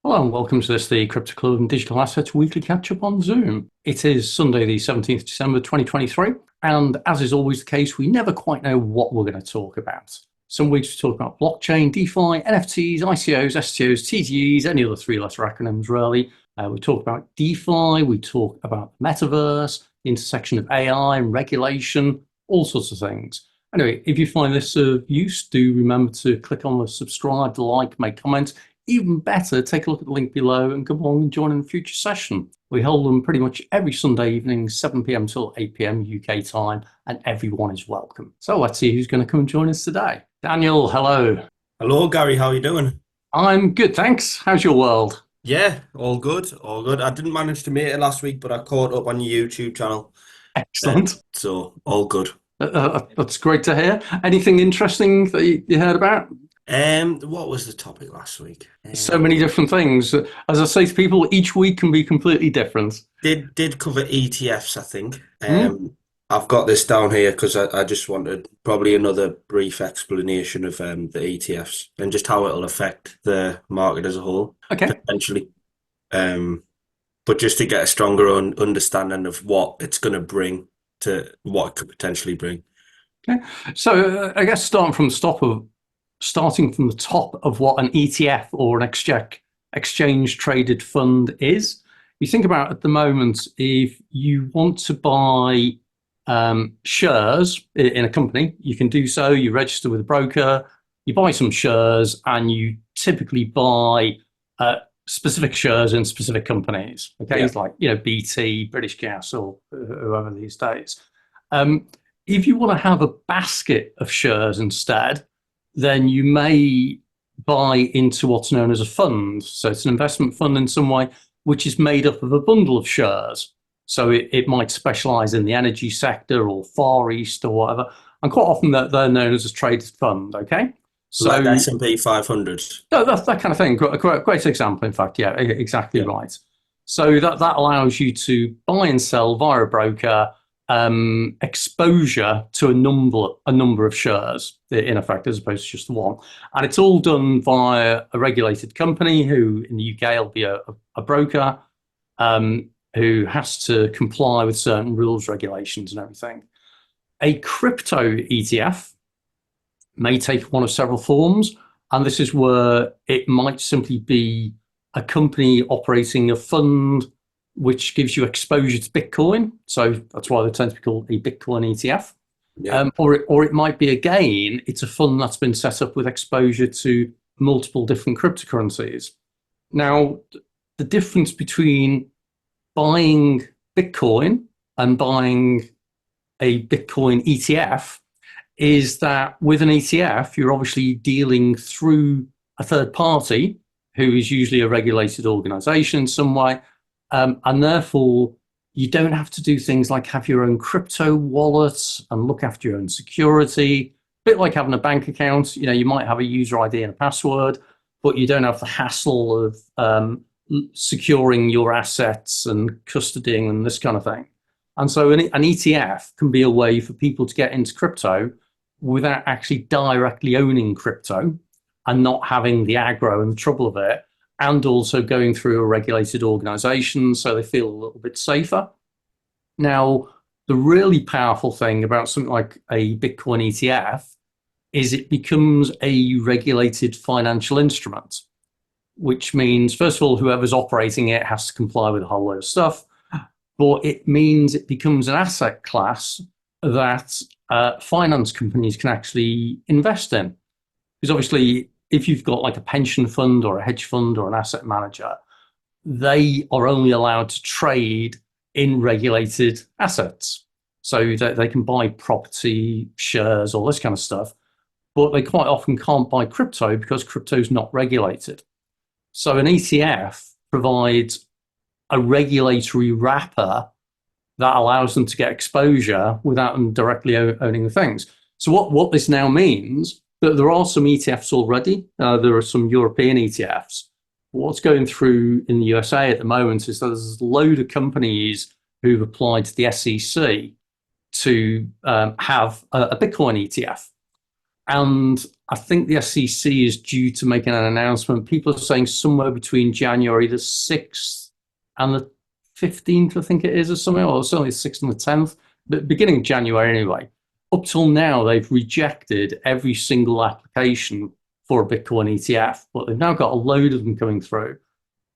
Hello and welcome to the Crypto Club and Digital Assets Weekly Catch-up on Zoom. It is Sunday the 17th December 2023, and as is always the case, we never quite know what we're going to talk about. Some weeks we talk about blockchain, DeFi, NFTs, ICOs, STOs, TTEs, any other three-letter acronyms really. We talk about DeFi, we talk about metaverse, the intersection of AI and regulation, all sorts of things. Anyway, if you find this of use, do remember to click on the subscribe, like, make comments. Even better, take a look at the link below and come along and join in a future session. We hold them pretty much every Sunday evening, 7 p.m. till 8 p.m. UK time, and everyone is welcome. So let's see who's going to come and join us today. Daniel, hello. Hello, Gary. How are you doing? I'm good, thanks. How's your world? Yeah, all good, all good. I didn't manage to make it last week, but I caught up on your YouTube channel, Excellent. so all good. That's great to hear. Anything interesting that you heard about? What was the topic last week? So many different things. As I say to people, each week can be completely different. Did cover ETFs, I think. Hmm? I've got this down here because I just wanted probably another brief explanation of the ETFs and just how it'll affect the market as a whole, Okay. potentially. But just to get a stronger understanding of what it's going to bring to what it could potentially bring. Okay. So I guess starting from the top of what an ETF or an exchange traded fund is. You think about at the moment, if you want to buy shares in a company, you can do so. You register with a broker, you buy some shares, and you typically buy specific shares in specific companies. Okay, it's like BT, British Gas, or whoever these days. If you want to have a basket of shares instead, then you may buy into what's known as a fund. So it's an investment fund in some way, which is made up of a bundle of shares. So it might specialize in the energy sector or Far East or whatever. And quite often they're known as a traded fund, okay? So Like the S&P 500. that kind of thing. Great example, in fact. Yeah, exactly right. So that allows you to buy and sell via a broker, exposure to a number of shares, in effect, as opposed to just one. And it's all done via a regulated company who, in the UK, will be a broker who has to comply with certain rules, regulations, and everything. A crypto ETF may take one of several forms, and this is where it might simply be a company operating a fund which gives you exposure to Bitcoin. So that's why they tend to be called a Bitcoin ETF. Yeah. Or it might be, again, it's a fund that's been set up with exposure to multiple different cryptocurrencies. Now, the difference between buying Bitcoin and buying a Bitcoin ETF is that with an ETF, you're obviously dealing through a third party who is usually a regulated organization in some way. And therefore, you don't have to do things like have your own crypto wallet and look after your own security. A bit like having a bank account. You might have a user ID and a password, but you don't have the hassle of securing your assets and custodying and this kind of thing. And so an ETF can be a way for people to get into crypto without actually directly owning crypto and not having the aggro and the trouble of it, and also going through a regulated organization so they feel a little bit safer. Now, the really powerful thing about something like a Bitcoin ETF is it becomes a regulated financial instrument, which means, first of all, whoever's operating it has to comply with a whole load of stuff, but it means it becomes an asset class that finance companies can actually invest in. Because obviously, if you've got like a pension fund or a hedge fund or an asset manager, they are only allowed to trade in regulated assets. So they can buy property, shares, all this kind of stuff, but they quite often can't buy crypto because crypto is not regulated. So an ETF provides a regulatory wrapper that allows them to get exposure without them directly owning the things. So what this now means, that there are some ETFs already. There are some European ETFs. What's going through in the USA at the moment is that there's a load of companies who've applied to the SEC to have a Bitcoin ETF. And I think the SEC is due to making an announcement. People are saying somewhere between January the 6th and the 15th, I think it is, or something, or certainly the 6th and the 10th, but beginning of January anyway. Up till now, they've rejected every single application for a Bitcoin ETF, but they've now got a load of them coming through.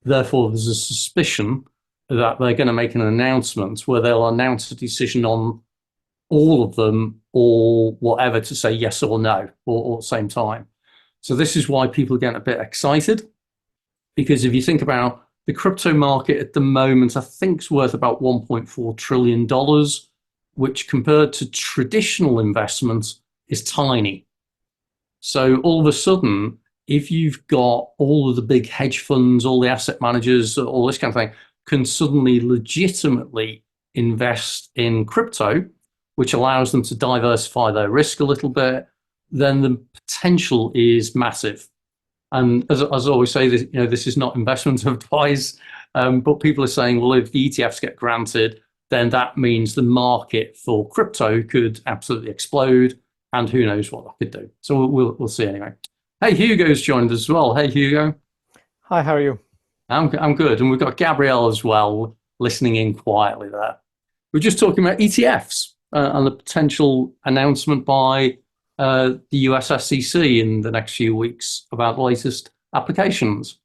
Therefore, there's a suspicion that they're going to make an announcement where they'll announce a decision on all of them or whatever to say yes or no or at the same time. So this is why people are getting a bit excited, because if you think about the crypto market at the moment, I think it's worth about $1.4 trillion, which compared to traditional investments is tiny. So all of a sudden, if you've got all of the big hedge funds, all the asset managers, all this kind of thing, can suddenly legitimately invest in crypto, which allows them to diversify their risk a little bit, then the potential is massive. And as I always say, this is not investment advice, but people are saying, well, if the ETFs get granted, then that means the market for crypto could absolutely explode, and who knows what that could do. So we'll see anyway. Hey, Hugo's joined us as well. Hey, Hugo. Hi, how are you? I'm good, and we've got Gabrielle as well, listening in quietly there. We're just talking about ETFs. And the potential announcement by the US SEC in the next few weeks about the latest applications.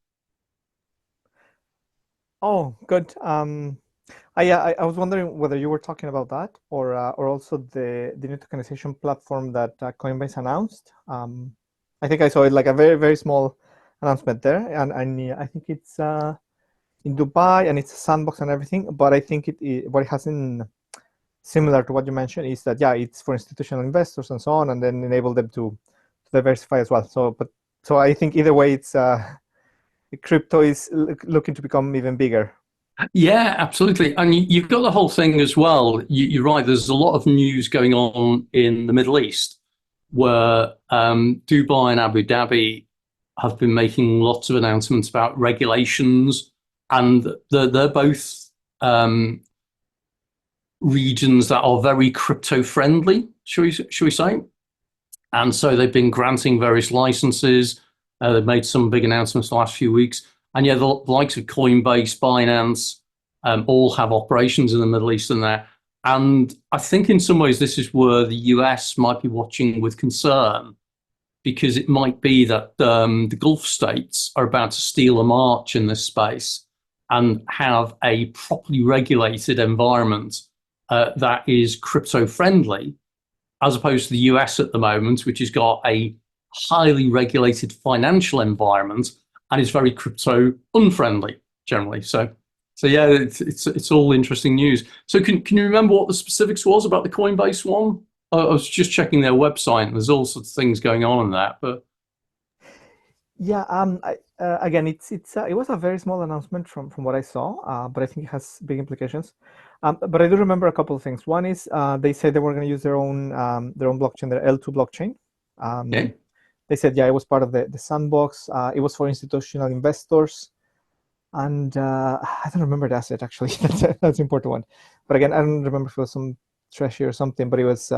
Oh, good. I was wondering whether you were talking about that or also the new tokenization platform that Coinbase announced. I think I saw it like a very, very small announcement there, and I think it's in Dubai and it's a sandbox and everything. But I think what it has in similar to what you mentioned is that, yeah, it's for institutional investors and so on, and then enable them to diversify as well. So I think either way, it's crypto is looking to become even bigger. Yeah, absolutely. And you've got the whole thing as well. You're right. There's a lot of news going on in the Middle East where Dubai and Abu Dhabi have been making lots of announcements about regulations, and they're both regions that are very crypto friendly, should we say? And so they've been granting various licenses. They've made some big announcements the last few weeks. And yeah, the likes of Coinbase, Binance, all have operations in the Middle East and there. And I think in some ways this is where the US might be watching with concern, because it might be that the Gulf states are about to steal a march in this space and have a properly regulated environment that is crypto friendly, as opposed to the US at the moment, which has got a highly regulated financial environment and is very crypto unfriendly generally. So yeah, it's all interesting news. So can you remember what the specifics was about the Coinbase one? I was just checking their website, and there's all sorts of things going on in that. But yeah, again, it was a very small announcement from what I saw, but I think it has big implications. But I do remember a couple of things. One is they said they were going to use their own blockchain, their L2 blockchain. okay. They said, yeah, it was part of the sandbox. It was for institutional investors. And I don't remember the asset, actually. That's an important one. But again, I don't remember if it was some treasury or something, but it was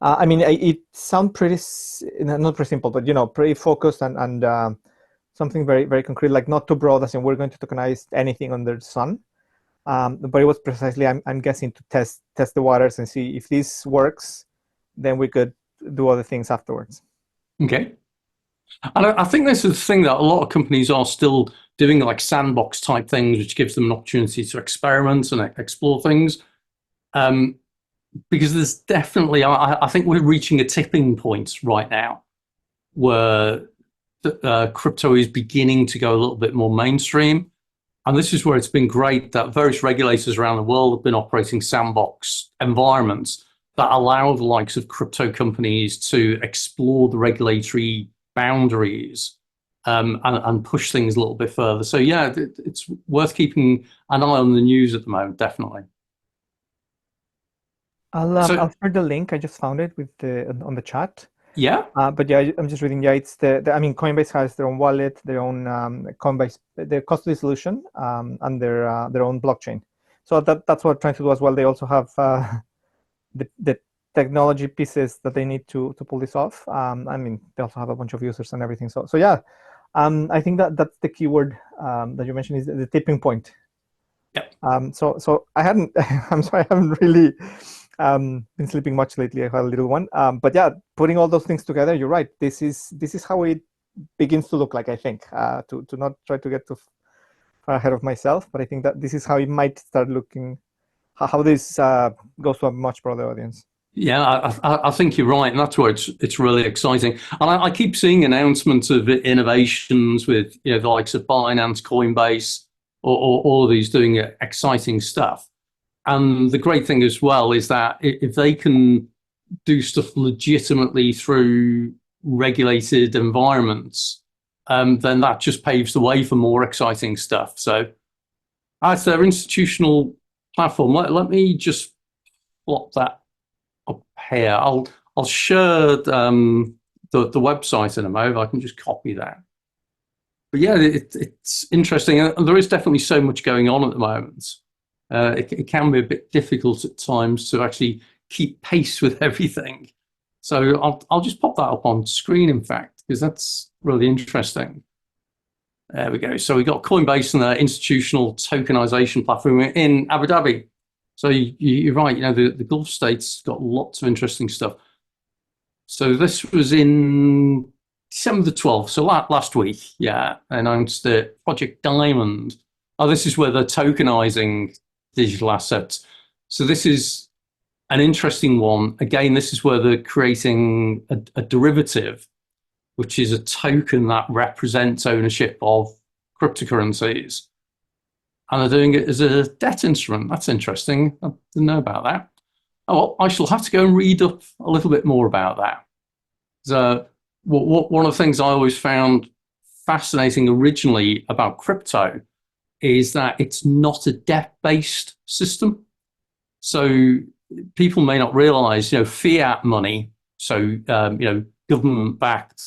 I mean, it sounds pretty, not pretty simple, but, pretty focused and something very, very concrete, like not too broad, as in we're going to tokenize anything under the sun. But it was precisely, I'm guessing, to test the waters and see if this works, then we could do other things afterwards. Okay. And I think this is the thing that a lot of companies are still doing, like sandbox type things, which gives them an opportunity to experiment and explore things. Because there's definitely, I think we're reaching a tipping point right now where crypto is beginning to go a little bit more mainstream. And this is where it's been great that various regulators around the world have been operating sandbox environments that allow the likes of crypto companies to explore the regulatory boundaries and push things a little bit further. So yeah, it's worth keeping an eye on the news at the moment, definitely. I'll share the link. I just found it on the chat. Yeah. But yeah, I'm just reading. Yeah, it's I mean, Coinbase has their own wallet, their own Coinbase, their custody solution, and their own blockchain. So that's what I'm trying to do as well. They also have the technology pieces that they need to pull this off. I mean, they also have a bunch of users and everything. So yeah, I think that's the keyword that you mentioned is the tipping point. Yep. So I hadn't. I'm sorry, I haven't really been sleeping much lately. I had a little one. But yeah, putting all those things together, you're right. This is how it begins to look like. I think to not try to get too far ahead of myself, but I think that this is how it might start looking. How this goes to a much broader audience. Yeah, I think you're right, and that's where it's really exciting. And I keep seeing announcements of innovations with the likes of Binance, Coinbase, or all of these doing exciting stuff. And the great thing as well is that if they can do stuff legitimately through regulated environments, then that just paves the way for more exciting stuff. So as their institutional platform, let me just plot that up here. I'll share the website in a moment. I can just copy that. But yeah, it's interesting, and there is definitely so much going on at the moment. It can be a bit difficult at times to actually keep pace with everything. So I'll just pop that up on screen, in fact, because that's really interesting. There we go. So we got Coinbase and their institutional tokenization platform in Abu Dhabi. So you're right. The Gulf states got lots of interesting stuff. So this was in December the 12th. So last week, yeah, announced it. Project Diamond. Oh, this is where they're tokenizing digital assets. So this is an interesting one. Again, this is where they're creating a derivative, which is a token that represents ownership of cryptocurrencies. And they're doing it as a debt instrument. That's interesting. I didn't know about that. Oh, well, I shall have to go and read up a little bit more about that. So, one of the things I always found fascinating originally about crypto is that it's not a debt-based system. So people may not realize, fiat money, so, government-backed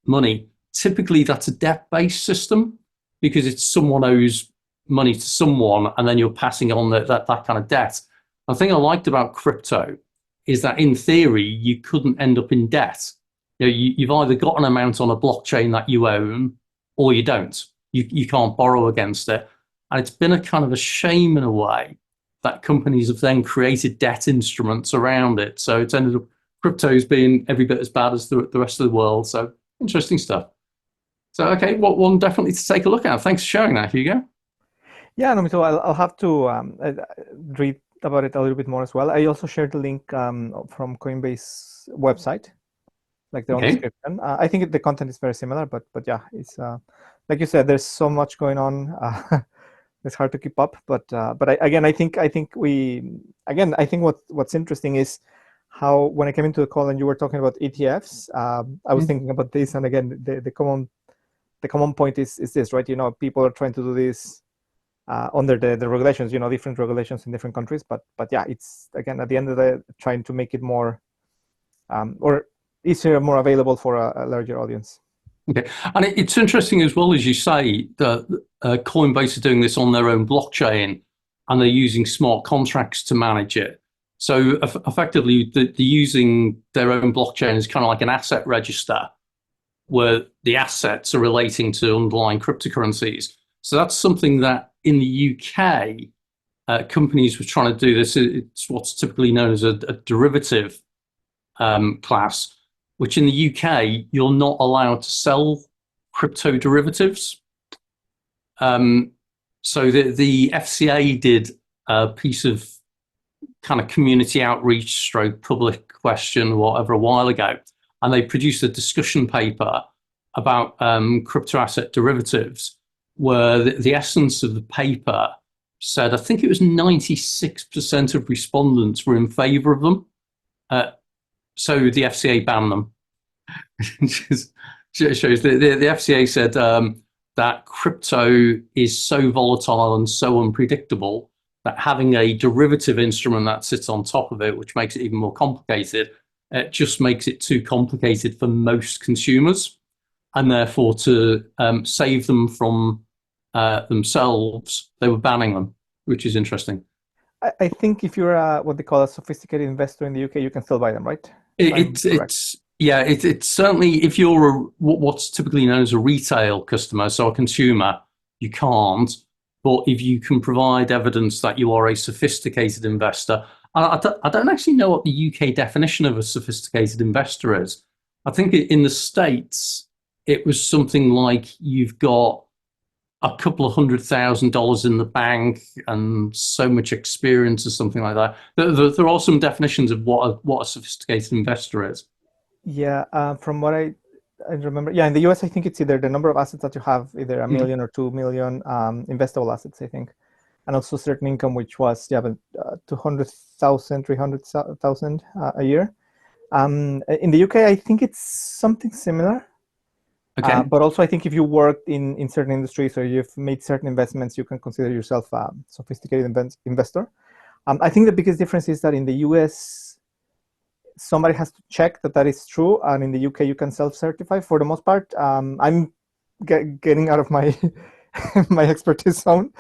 money, typically that's a debt-based system because it's someone owes money to someone and then you're passing on that kind of debt. The thing I liked about crypto is that in theory, you couldn't end up in debt. You've either got an amount on a blockchain that you own or you don't. You can't borrow against it. And it's been a kind of a shame in a way that companies have then created debt instruments around it. So it's ended up crypto's being every bit as bad as the rest of the world. So interesting stuff. So, okay, one definitely to take a look at. Thanks for sharing that, Hugo. Yeah, no, so I'll have to read about it a little bit more as well. I also shared the link from Coinbase website, like their own description. I think the content is very similar, but yeah, it's like you said, there's so much going on. It's hard to keep up, but I think what's interesting is how when I came into the call and you were talking about ETFs, I was thinking about this, and again, the common point is this, right? People are trying to do this under the regulations, different regulations in different countries, but yeah, it's again at the end of the day trying to make it more or easier, more available for a larger audience. Okay, and it's interesting as well, as you say, that Coinbase are doing this on their own blockchain and they're using smart contracts to manage it. So effectively, they're using their own blockchain as kind of like an asset register where the assets are relating to underlying cryptocurrencies. So that's something that in the UK, companies were trying to do this. It's what's typically known as a derivative class, which in the UK, you're not allowed to sell crypto derivatives. So the FCA did a piece of kind of community outreach stroke public question, whatever, a while ago, and they produced a discussion paper about crypto asset derivatives, where the essence of the paper said, I think it was 96% of respondents were in favor of them. So the FCA banned them. It shows the FCA said that crypto is so volatile and so unpredictable that having a derivative instrument that sits on top of it, which makes it even more complicated, it just makes it too complicated for most consumers. And therefore, to save them from themselves, they were banning them, which is interesting. I think if you're what they call a sophisticated investor in the UK, you can still buy them, right? It's certainly, if you're what's typically known as a retail customer, so a consumer, you can't. But if you can provide evidence that you are a sophisticated investor, I don't actually know what the UK definition of a sophisticated investor is. I think in the States, it was something like you've got a couple of $100,000 in the bank and so much experience or something like that. There are some definitions of what a sophisticated investor is. Yeah, from what I remember, yeah, in the US, I think it's either the number of assets that you have, either a million or 2 million investable assets, I think, and also certain income, which was 200,000, 300,000 a year. In the UK, I think it's something similar. Okay. But also, I think if you worked in certain industries or you've made certain investments, you can consider yourself a sophisticated investor. I think the biggest difference is that in the US, somebody has to check that is true, and in the UK, you can self-certify for the most part. I'm getting out of my my expertise zone,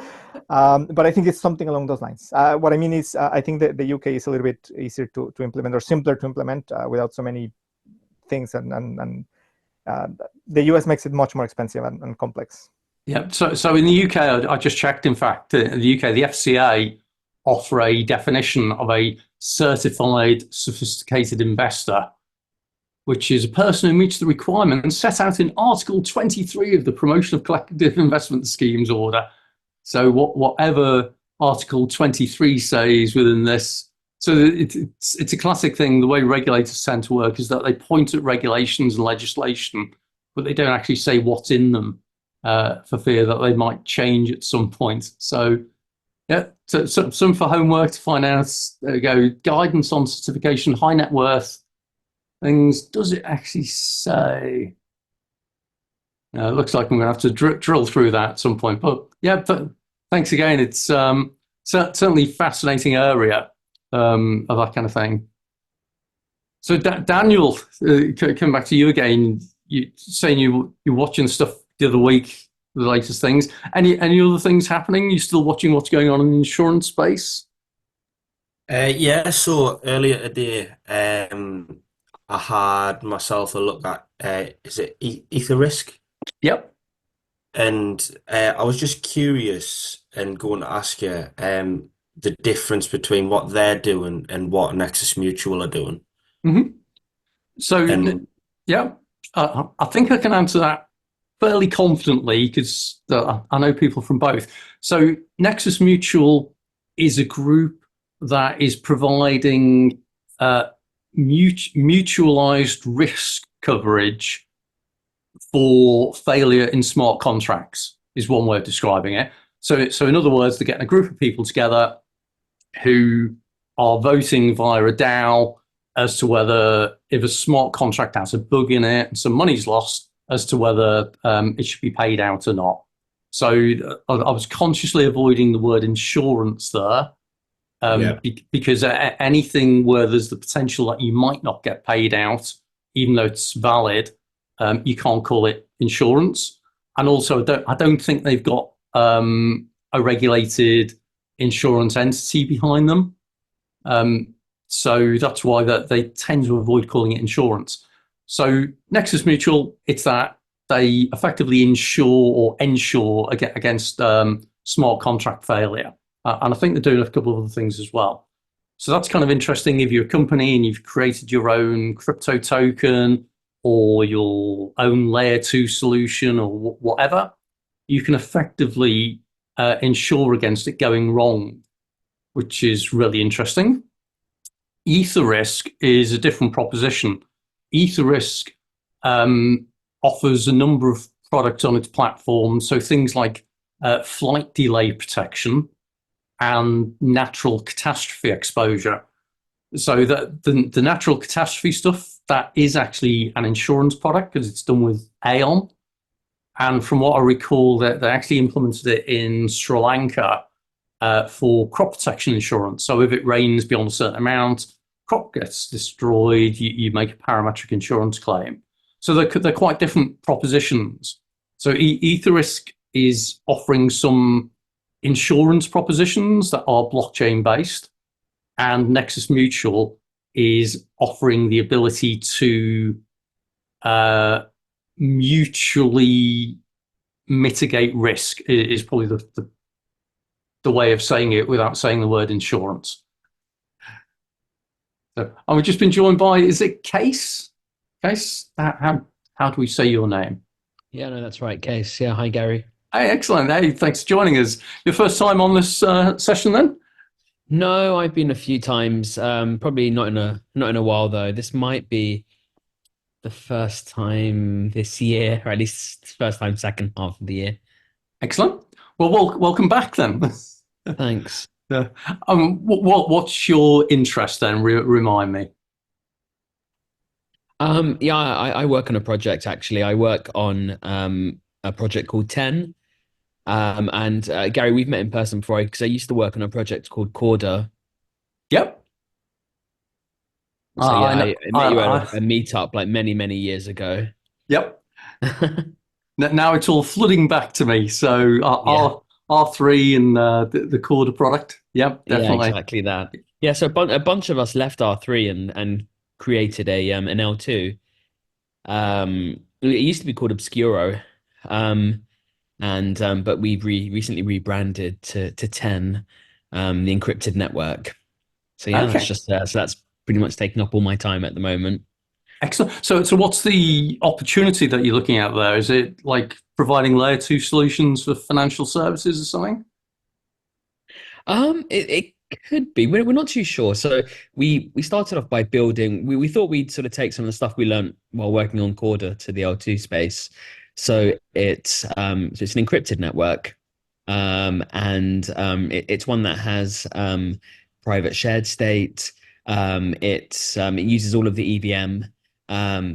but I think it's something along those lines. What I mean is, I think that the UK is a little bit easier to implement or simpler to implement without so many things, and the US makes it much more expensive and complex. Yeah. So in the UK, I just checked. In fact, in the UK, the FCA offer a definition of a certified sophisticated investor, which is a person who meets the requirements set out in Article 23 of the Promotion of Collective Investment Schemes Order. So whatever Article 23 says within this, so it's a classic thing. The way regulators tend to work is that they point at regulations and legislation, but they don't actually say what's in them for fear that they might change at some point. So yeah, so some for homework to find out. There we go. Guidance on certification, high net worth things. Does it actually say? It looks like I'm going to have to drill through that at some point. But yeah, thanks again. It's certainly fascinating area of that kind of thing. So Daniel, coming back to you again, you saying you're watching stuff the other week, the latest things. Any other things happening? You still watching what's going on in the insurance space? Yeah, so earlier today, I had myself a look at is it Etherisc? Yep. And I was just curious and going to ask you the difference between what they're doing and what Nexus Mutual are doing. Mm-hmm. So And yeah, I think I can answer that fairly confidently because I know people from both. So Nexus Mutual is a group that is providing mutualized risk coverage for failure in smart contracts is one way of describing it. So in other words, they're getting a group of people together who are voting via a DAO as to whether, if a smart contract has a bug in it and some money's lost, as to whether it should be paid out or not. So I was consciously avoiding the word insurance there, because anything where there's the potential that you might not get paid out, even though it's valid, you can't call it insurance. And also, I don't think they've got a regulated insurance entity behind them. So that's why they tend to avoid calling it insurance. So Nexus Mutual, it's that they effectively insure or ensure against smart contract failure. And I think they're doing a couple of other things as well. So that's kind of interesting. If you're a company and you've created your own crypto token or your own layer 2 solution or whatever, you can effectively insure against it going wrong, which is really interesting. Etherisc is a different proposition. Etherisc offers a number of products on its platform, so things like flight delay protection and natural catastrophe exposure. So that the natural catastrophe stuff, that is actually an insurance product because it's done with Aon. And from what I recall, they actually implemented it in Sri Lanka for crop protection insurance. So if it rains beyond a certain amount, crop gets destroyed, you make a parametric insurance claim. So they're quite different propositions. So Etherisc is offering some insurance propositions that are blockchain based, and Nexus Mutual is offering the ability to mutually mitigate risk, is probably the way of saying it without saying the word insurance. So, and we've just been joined by, is it Case? Case, how do we say your name? Yeah, no, that's right, Case. Yeah, hi, Gary. Hey, excellent. Hey, thanks for joining us. Your first time on this session then? No, I've been a few times. Probably not in a while though. This might be the first time this year, or at least first time second half of the year. Excellent. Well, welcome back then. Thanks. What's your interest then? Remind me. Yeah, I work on a project actually. I work on a project called 10. And Gary, we've met in person before because I used to work on a project called Corda. Yep. So yeah, I met you at a meetup like many years ago. Yep. Now it's all flooding back to me. So R3 and the Corda product. Yep, definitely. Yeah, exactly that. Yeah, so a bunch of us left R3 and created an L2. It used to be called Obscuro, but we've recently rebranded to 10, the encrypted network. So yeah, okay. so that's pretty much taking up all my time at the moment. Excellent. So what's the opportunity that you're looking at there? Is it like providing layer 2 solutions for financial services or something? It could be. We're not too sure. So we started off by building. We thought we'd sort of take some of the stuff we learned while working on Corda to the L2 space. So it's an encrypted network, it's one that has private shared state. It uses all of the EVM.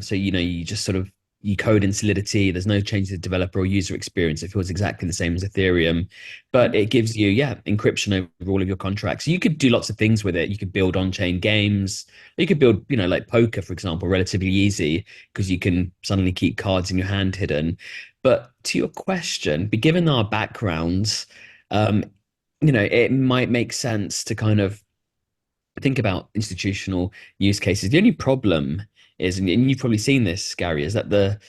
So you just sort of you code in Solidity. There's no change to the developer or user experience. It feels exactly the same as Ethereum, but it gives you encryption over all of your contracts. So you could do lots of things with it. You could build on-chain games. You could build like poker, for example, relatively easy because you can suddenly keep cards in your hand hidden. But to your question, given our backgrounds, it might make sense to kind of think about institutional use cases. The only problem is, and you've probably seen this, Gary, is that the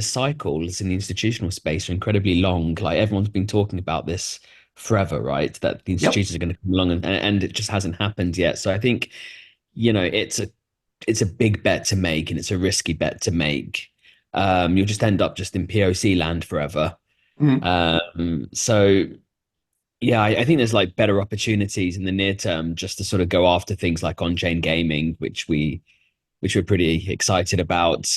cycles in the institutional space are incredibly long. Like everyone's been talking about this forever, right? That the institutions are going to come along and it just hasn't happened yet. So I think, it's a big bet to make and it's a risky bet to make. You'll just end up just in POC land forever. So yeah, I think there's like better opportunities in the near term just to sort of go after things like on-chain gaming, which we're pretty excited about.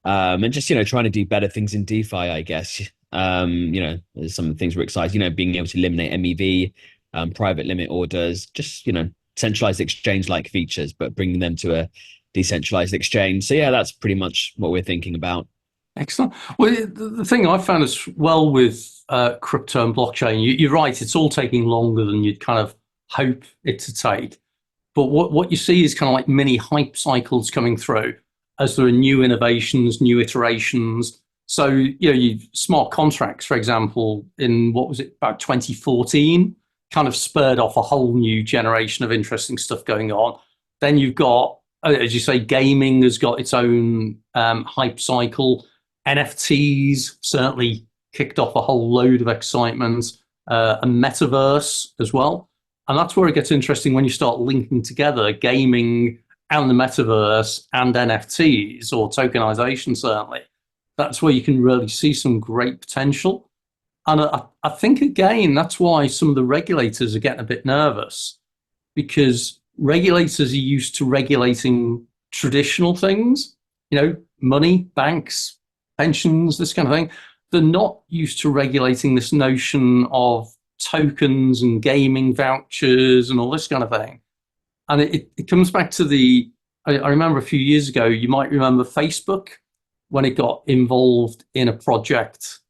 And just, trying to do better things in DeFi, I guess. There's some things we're excited, being able to eliminate MEV, private limit orders, just, centralized exchange-like features, but bringing them to a decentralized exchange. So yeah, that's pretty much what we're thinking about. Excellent. Well, the thing I found as well with crypto and blockchain, you're right, it's all taking longer than you'd kind of hope it to take. But what you see is kind of like mini hype cycles coming through as there are new innovations, new iterations. So, you smart contracts, for example, in what was it, about 2014, kind of spurred off a whole new generation of interesting stuff going on. Then you've got, as you say, gaming has got its own hype cycle. NFTs certainly kicked off a whole load of excitement, a metaverse as well. And that's where it gets interesting when you start linking together gaming and the metaverse and NFTs or tokenization, certainly. That's where you can really see some great potential. And I think, again, that's why some of the regulators are getting a bit nervous, because regulators are used to regulating traditional things, money, banks, pensions, this kind of thing. They're not used to regulating this notion of tokens and gaming vouchers and all this kind of thing. And it comes back to I remember a few years ago, you might remember Facebook when it got involved in a project.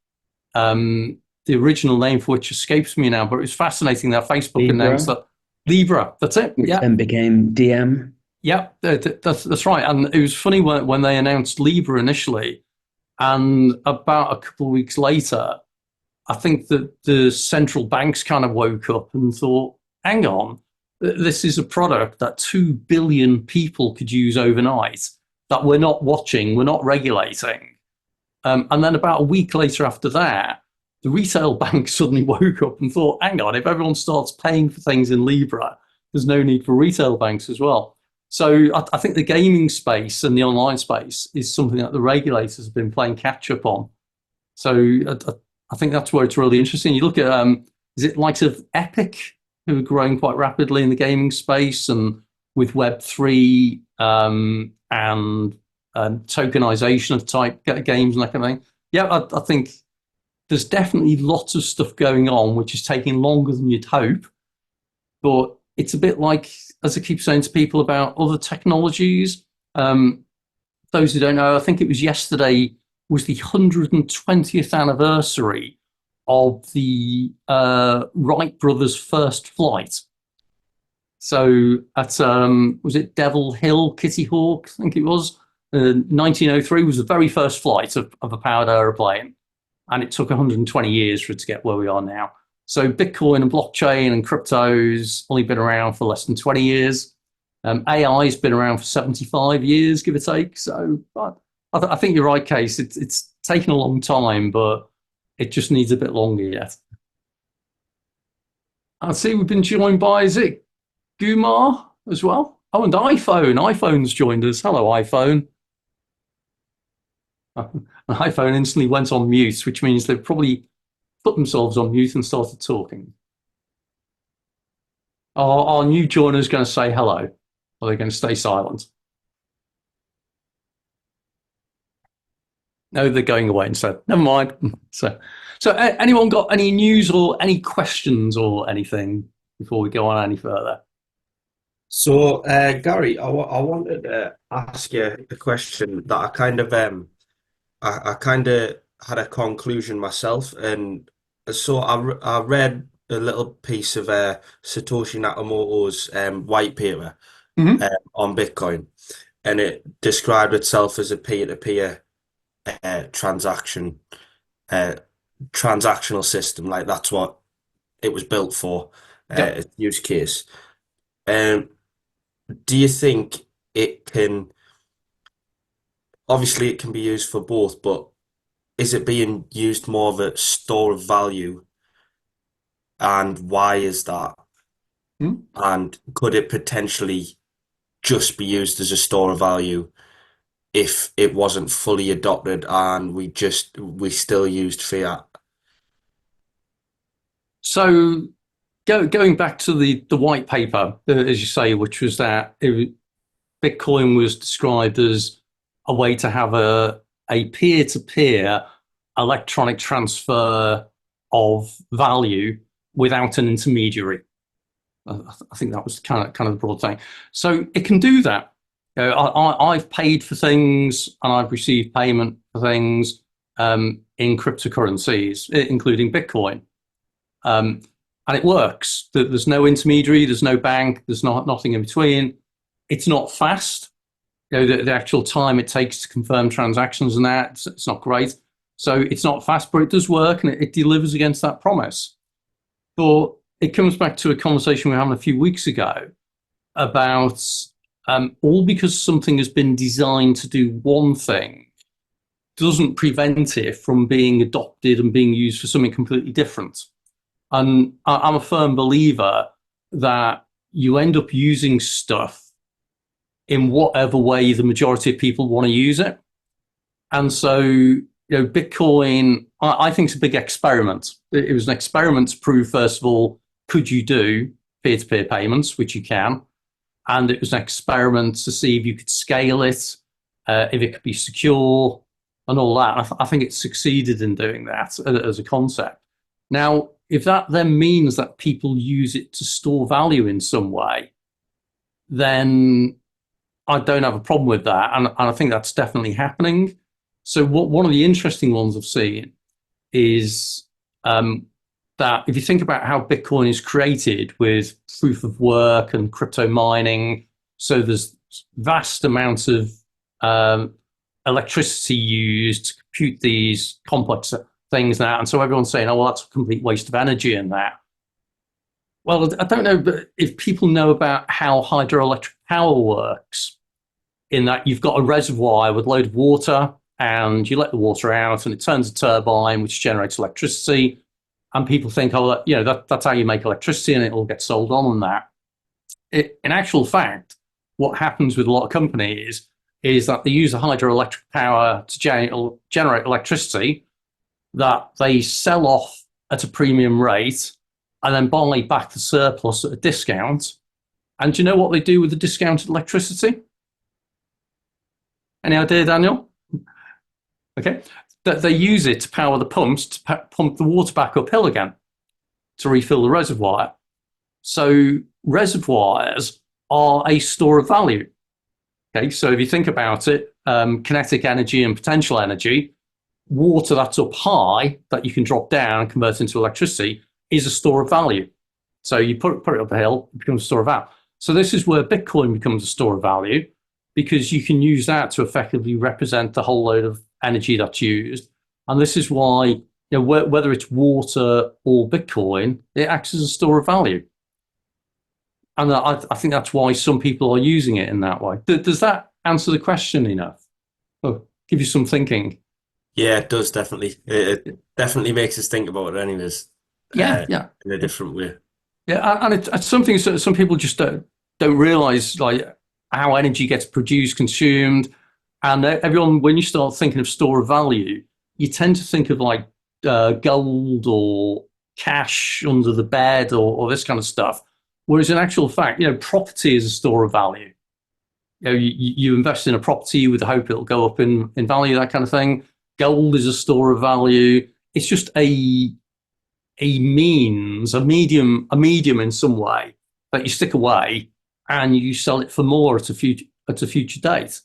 The original name for which escapes me now, but it was fascinating that Facebook announced that Libra, that's it. Which then became DM. Yeah, that's right. And it was funny when they announced Libra initially, and about a couple of weeks later, I think that the central banks kind of woke up and thought, hang on, this is a product that 2 billion people could use overnight that we're not watching, we're not regulating. And then about a week later after that, the retail banks suddenly woke up and thought, hang on, if everyone starts paying for things in Libra, there's no need for retail banks as well. So I think the gaming space and the online space is something that the regulators have been playing catch up on. So I think that's where it's really interesting. You look at, is it likes of Epic, who are growing quite rapidly in the gaming space, and with Web3 and tokenization of type games and that kind of thing. Yeah, I think there's definitely lots of stuff going on, which is taking longer than you'd hope. But it's a bit like, as I keep saying to people about other technologies, those who don't know, I think it was yesterday was the 120th anniversary of the Wright brothers' first flight. So at, was it Devil Hill, Kitty Hawk, I think it was, 1903 was the very first flight of a powered aeroplane. And it took 120 years for it to get where we are now. So Bitcoin and blockchain and cryptos only been around for less than 20 years. AI has been around for 75 years, give or take. So I think you're right, Case. It's taken a long time, but it just needs a bit longer yet. I see we've been joined by, is it Gumar as well? Oh, and iPhone. iPhone's joined us. Hello, iPhone. And iPhone instantly went on mute, which means they've probably put themselves on mute and started talking. Our new joiner is going to say hello. Or they're going to stay silent? No, they're going away instead. Never mind. So anyone got any news or any questions or anything before we go on any further? So, Gary, I wanted to ask you a question that I kind of had a conclusion myself, and so I read a little piece of Satoshi Nakamoto's white paper on Bitcoin, and it described itself as a peer-to-peer transactional system. Like, that's what it was built for, its use case. Do you think it can, obviously it can be used for both, but is it being used more of a store of value? And why is that? And could it potentially just be used as a store of value if it wasn't fully adopted and we still used fiat? So going back to the white paper, as you say, which was that Bitcoin was described as a way to have a peer-to-peer electronic transfer of value without an intermediary. I think that was kind of the broad thing. So it can do that. I've paid for things and I've received payment for things in cryptocurrencies, including Bitcoin. And it works. There's no intermediary, there's no bank, there's nothing in between. It's not fast. The actual time it takes to confirm transactions and that, it's not great. So it's not fast, but it does work and it delivers against that promise. But it comes back to a conversation we were having a few weeks ago about all because something has been designed to do one thing doesn't prevent it from being adopted and being used for something completely different. And I'm a firm believer that you end up using stuff in whatever way the majority of people want to use it. And so, Bitcoin, I think it's a big experiment. It was an experiment to prove, first of all, could you do peer-to-peer payments, which you can. And it was an experiment to see if you could scale it, if it could be secure and all that. I think it succeeded in doing that as a concept. Now, if that then means that people use it to store value in some way, then I don't have a problem with that. And I think that's definitely happening. So one of the interesting ones I've seen is that if you think about how Bitcoin is created with proof of work and crypto mining, so there's vast amounts of electricity used to compute these complex things now. And so everyone's saying, oh, well, that's a complete waste of energy in that. Well, I don't know, but if people know about how hydroelectric power works, in that you've got a reservoir with a load of water and you let the water out and it turns a turbine which generates electricity. And people think, oh, that's how you make electricity and it all gets sold on and that. In actual fact, what happens with a lot of companies is that they use the hydroelectric power to generate electricity that they sell off at a premium rate and then buy back the surplus at a discount. And do you know what they do with the discounted electricity? Any idea, Daniel? Okay. That they use it to power the pumps to pump the water back uphill again to refill the reservoir. So reservoirs are a store of value. Okay, so if you think about it, kinetic energy and potential energy, water that's up high that you can drop down and convert into electricity is a store of value. So you put it up a hill, it becomes a store of value. So this is where Bitcoin becomes a store of value, because you can use that to effectively represent the whole load of energy that's used. And this is why, whether it's water or Bitcoin, it acts as a store of value. And I think that's why some people are using it in that way. Does that answer the question enough? Oh, give you some thinking. Yeah, it does, definitely. It definitely makes us think about it anyways. Yeah. In a different way. Yeah, and it's something that some people just don't realize, like how energy gets produced, consumed. And everyone, when you start thinking of store of value, you tend to think of like gold or cash under the bed or this kind of stuff. Whereas in actual fact, property is a store of value. You invest in a property with the hope it'll go up in value, that kind of thing. Gold is a store of value. It's just a means, a medium in some way that you stick away and you sell it for more at a future date.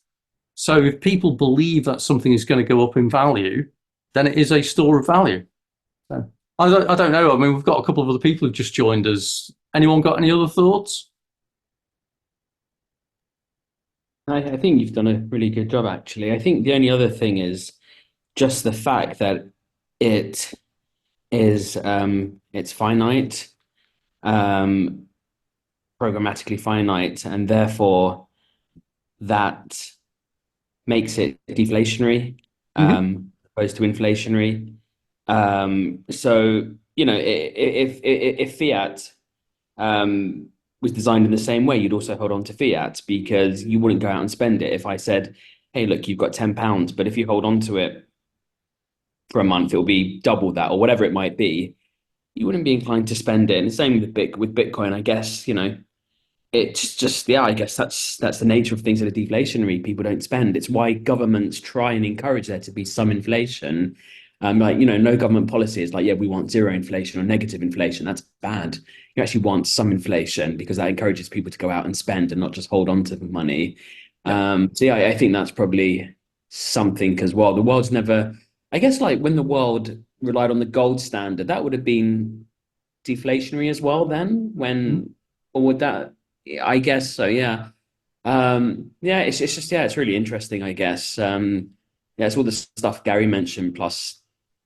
So if people believe that something is going to go up in value, then it is a store of value. So I don't know. I mean, we've got a couple of other people who've just joined us. Anyone got any other thoughts? I think you've done a really good job, actually. I think the only other thing is just the fact that it is it's finite, programmatically finite, and therefore that makes it deflationary opposed to inflationary. So if fiat was designed in the same way, you'd also hold on to fiat because you wouldn't go out and spend it. If I said, hey, look, you've got £10, but if you hold on to it for a month, it'll be double that or whatever it might be, you wouldn't be inclined to spend it. And the same with Bitcoin, I guess, it's just, I guess that's the nature of things that are deflationary. People don't spend. It's why governments try and encourage there to be some inflation. No government policy is like, yeah, we want zero inflation or negative inflation. That's bad. You actually want some inflation because that encourages people to go out and spend and not just hold on to the money. I think that's probably something as well. The world's never, I guess, like when the world relied on the gold standard, that would have been deflationary as well then or would that, I guess so, yeah. It's just, it's really interesting, I guess. It's all the stuff Gary mentioned, plus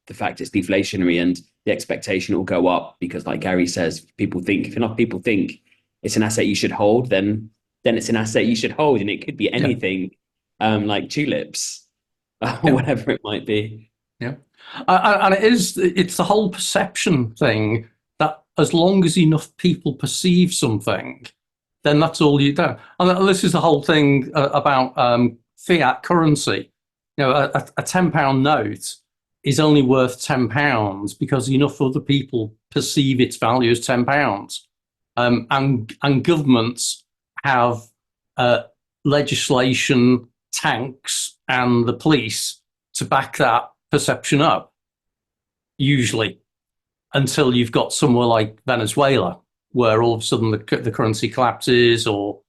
the fact it's deflationary and the expectation it will go up because, like Gary says, if enough people think it's an asset you should hold, then it's an asset you should hold, and it could be anything, like tulips, or whatever it might be. Yeah, and it's the whole perception thing that as long as enough people perceive something, then that's all you do. And this is the whole thing about fiat currency. A £10 note is only worth £10 because enough other people perceive its value as £10. And governments have legislation, tanks, and the police to back that perception up, usually, until you've got somewhere like Venezuela, where all of a sudden the currency collapses, or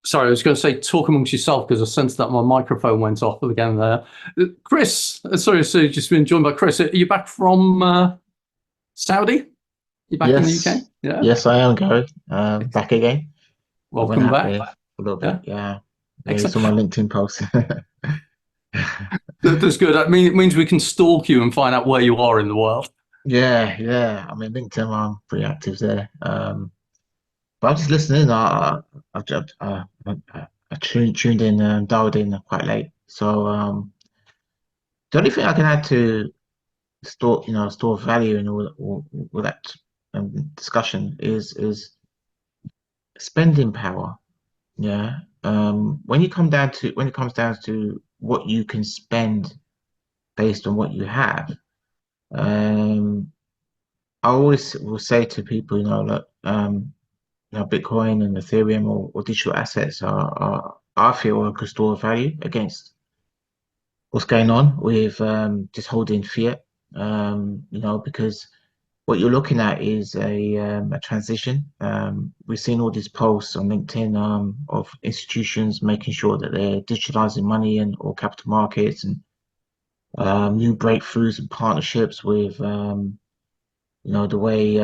Sorry, I was going to say talk amongst yourself because I sensed that my microphone went off again there. Chris, sorry, so just been joined by Chris. Are you back from Saudi? You back in the UK? Yeah. Yes, I am, Gary. Back again. I went Welcome out back. there for a little bit. Yeah. Yeah, you Excellent. saw my LinkedIn post. That's good. It means we can stalk you and find out where you are in the world. Yeah. I mean, LinkedIn, I'm pretty active there. But I'm just listening. I tuned in and dialed in quite late. So the only thing I can add to store value and all that discussion is spending power. Yeah. When it comes down to what you can spend based on what you have, I always will say to people, look, Bitcoin and Ethereum or digital assets are I feel a good store of value against what's going on with just holding fiat. Because what you're looking at is a transition. We've seen all these posts on LinkedIn of institutions making sure that they're digitalizing money and or capital markets and new breakthroughs and partnerships with the way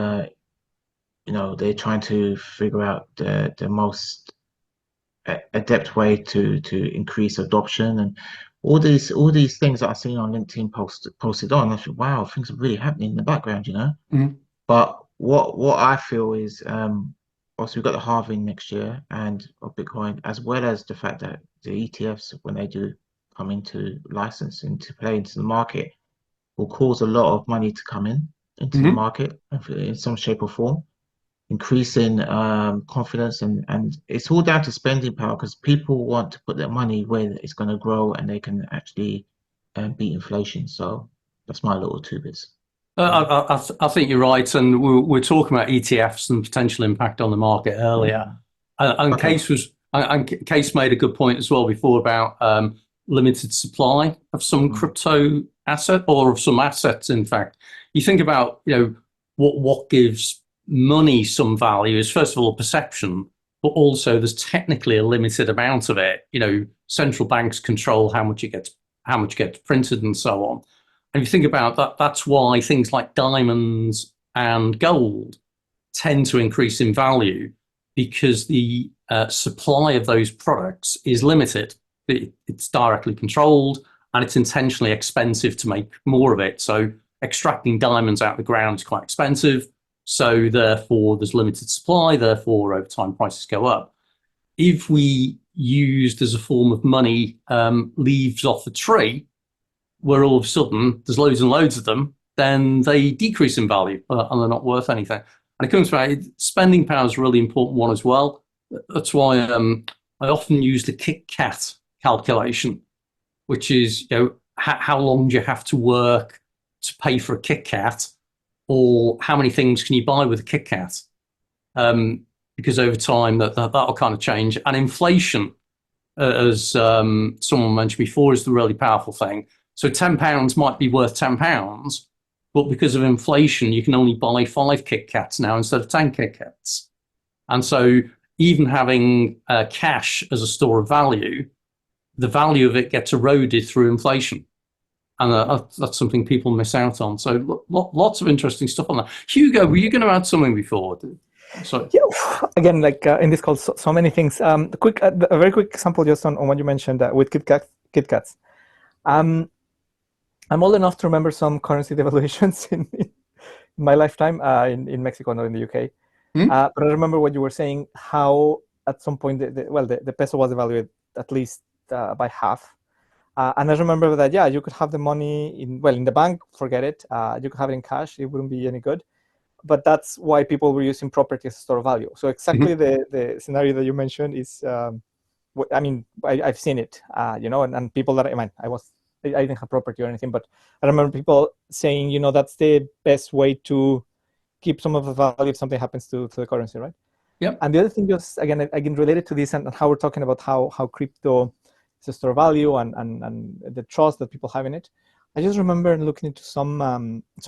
they're trying to figure out the most adept way to increase adoption and all these things that I've seen on LinkedIn posted on. I thought, wow, things are really happening in the background, Mhm. But what I feel is also we've got the halving next year and of Bitcoin, as well as the fact that the ETFs, when they do come into license into play into the market, will cause a lot of money to come into the market in some shape or form, increasing confidence and it's all down to spending power because people want to put their money where it's going to grow and they can actually beat inflation. So that's my little two bits. I think you're right, and we're talking about ETFs and potential impact on the market earlier. And Okay. Case made a good point as well before about limited supply of some crypto asset or of some assets. In fact, you think about what gives money some value is first of all perception, but also there's technically a limited amount of it. Central banks control how much gets printed and so on. And if you think about that, that's why things like diamonds and gold tend to increase in value because the supply of those products is limited. It's directly controlled and it's intentionally expensive to make more of it. So extracting diamonds out of the ground is quite expensive. So therefore, there's limited supply. Therefore, over time, prices go up. If we used as a form of money leaves off a tree, where all of a sudden there's loads and loads of them, then they decrease in value and they're not worth anything. And it comes back, spending power is a really important one as well. That's why I often use the Kit Kat calculation, which is how long do you have to work to pay for a Kit Kat, or how many things can you buy with a Kit Kat? Because over time that'll kind of change. And inflation, as someone mentioned before, is the really powerful thing. So £10 might be worth £10, but because of inflation, you can only buy 5 Kit Kats now instead of 10 Kit Kats. And so even having cash as a store of value, the value of it gets eroded through inflation. And that's something people miss out on. So lots of interesting stuff on that. Hugo, were you going to add something before? Sorry. Yeah, again, like in this call, so many things. A very quick example just on what you mentioned with Kit Kats. I'm old enough to remember some currency devaluations in my lifetime in Mexico, not in the UK. But I remember what you were saying, how at some point, the peso was devalued at least by half. And I remember that, you could have the money in the bank, forget it. You could have it in cash, it wouldn't be any good. But that's why people were using property as a store of value. So exactly the scenario that you mentioned is, I've seen it, and people that, I didn't have property or anything, but I remember people saying, that's the best way to keep some of the value if something happens to the currency, right? Yep. And the other thing, just again related to this and how we're talking about how crypto is a store of value and the trust that people have in it. I just remember looking into some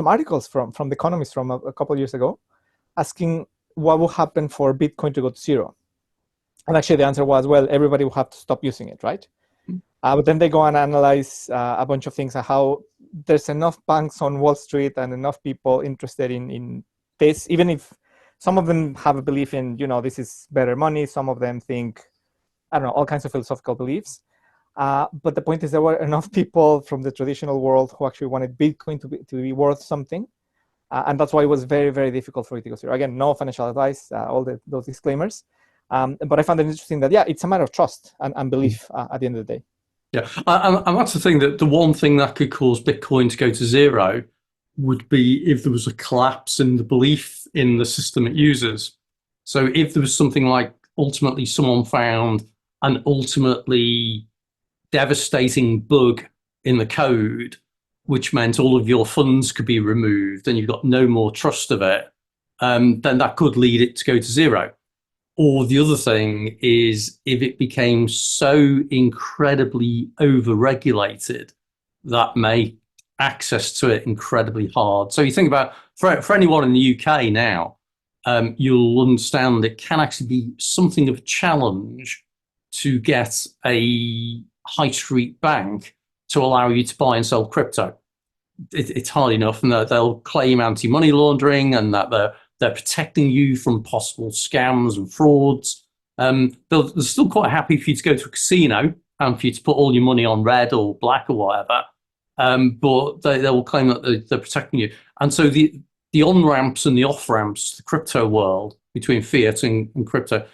articles from The Economist from a couple of years ago, asking what will happen for Bitcoin to go to zero. And actually the answer was, everybody will have to stop using it, right? But then they go and analyze a bunch of things, how there's enough banks on Wall Street and enough people interested in this, even if some of them have a belief in, this is better money. Some of them think, I don't know, all kinds of philosophical beliefs. But the point is there were enough people from the traditional world who actually wanted Bitcoin to be worth something. And that's why it was very, very difficult for it to go through. Again, no financial advice, those disclaimers. But I found it interesting that, it's a matter of trust and belief at the end of the day. Yeah, and that's the thing, that the one thing that could cause Bitcoin to go to zero would be if there was a collapse in the belief in the system it uses. So if there was something like ultimately someone found an ultimately devastating bug in the code, which meant all of your funds could be removed and you've got no more trust of it, then that could lead it to go to zero. Or the other thing is if it became so incredibly over-regulated that make access to it incredibly hard. So you think about, for anyone in the UK now, you'll understand it can actually be something of a challenge to get a high street bank to allow you to buy and sell crypto. It's hard enough, and they'll claim anti-money laundering and that they're protecting you from possible scams and frauds. They're still quite happy for you to go to a casino and for you to put all your money on red or black or whatever. But they will claim that they're protecting you. And so the on-ramps and the off-ramps, the crypto world between fiat and crypto,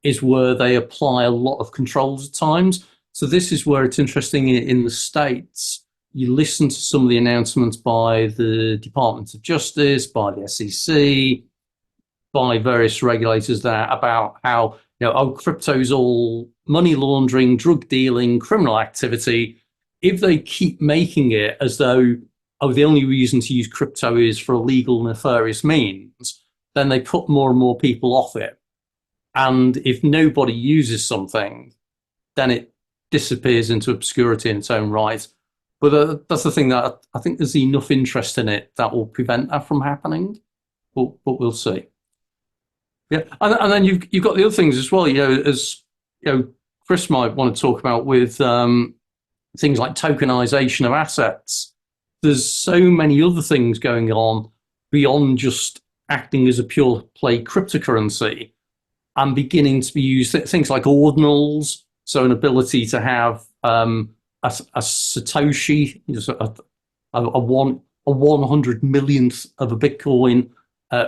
is where they apply a lot of controls at times. So this is where it's interesting in the States. You listen to some of the announcements by the Department of Justice, by the SEC, by various regulators there about how, crypto's all money laundering, drug dealing, criminal activity. If they keep making it as though, the only reason to use crypto is for illegal, nefarious means, then they put more and more people off it. And if nobody uses something, then it disappears into obscurity in its own right. But that's the thing, that I think there's enough interest in it that will prevent that from happening. But we'll see. Yeah, and then you've got the other things as well. As Chris might want to talk about with things like tokenization of assets. There's so many other things going on beyond just acting as a pure play cryptocurrency, and beginning to be used, things like ordinals, so an ability to have a Satoshi, a 100 millionth of a Bitcoin